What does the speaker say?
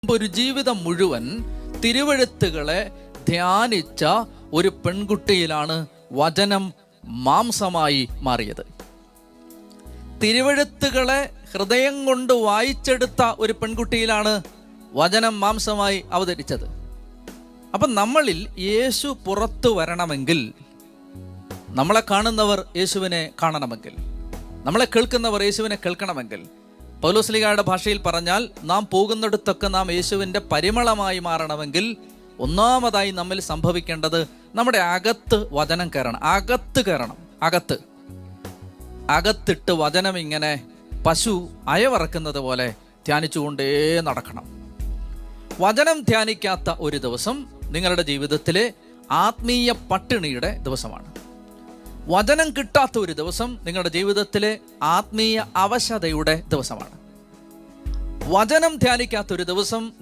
ഒരു ജീവിതം മുഴുവൻ തിരുവെഴുത്തുകളെ ധ്യാനിച്ച ഒരു പെൺകുട്ടിയിലാണ് വചനം മാംസമായി മാറിയത്. തിരുവെഴുത്തുകളെ ഹൃദയം കൊണ്ട് വായിച്ചെടുത്ത ഒരു പെൺകുട്ടിയിലാണ് വചനം മാംസമായി അവതരിച്ചത്. അപ്പം നമ്മളിൽ യേശു പുറത്തു വരണമെങ്കിൽ, നമ്മളെ കാണുന്നവർ യേശുവിനെ കാണണമെങ്കിൽ, നമ്മളെ കേൾക്കുന്നവർ യേശുവിനെ കേൾക്കണമെങ്കിൽ, പൗലോസ്ലീഹയുടെ ഭാഷയിൽ പറഞ്ഞാൽ നാം പോകുന്നിടത്തൊക്കെ നാം യേശുവിൻ്റെ പരിമളമായി മാറണമെങ്കിൽ ഒന്നാമതായി നമ്മിൽ സംഭവിക്കേണ്ടത് നമ്മുടെ അകത്ത് വചനം കയറണം. അകത്തിട്ട് വചനം ഇങ്ങനെ പശു അയവറക്കുന്നത് പോലെ ധ്യാനിച്ചുകൊണ്ടേ നടക്കണം. വചനം ധ്യാനിക്കാത്ത ഒരു ദിവസം നിങ്ങളുടെ ജീവിതത്തിലെ ആത്മീയ പട്ടിണിയുടെ ദിവസമാണ്. വചനം കിട്ടാത്ത ഒരു ദിവസം നിങ്ങളുടെ ജീവിതത്തിലെ ആത്മീയ അവശതയുടെ ദിവസമാണ്. വചനം ധ്യാനിക്കാത്ത ഒരു ദിവസം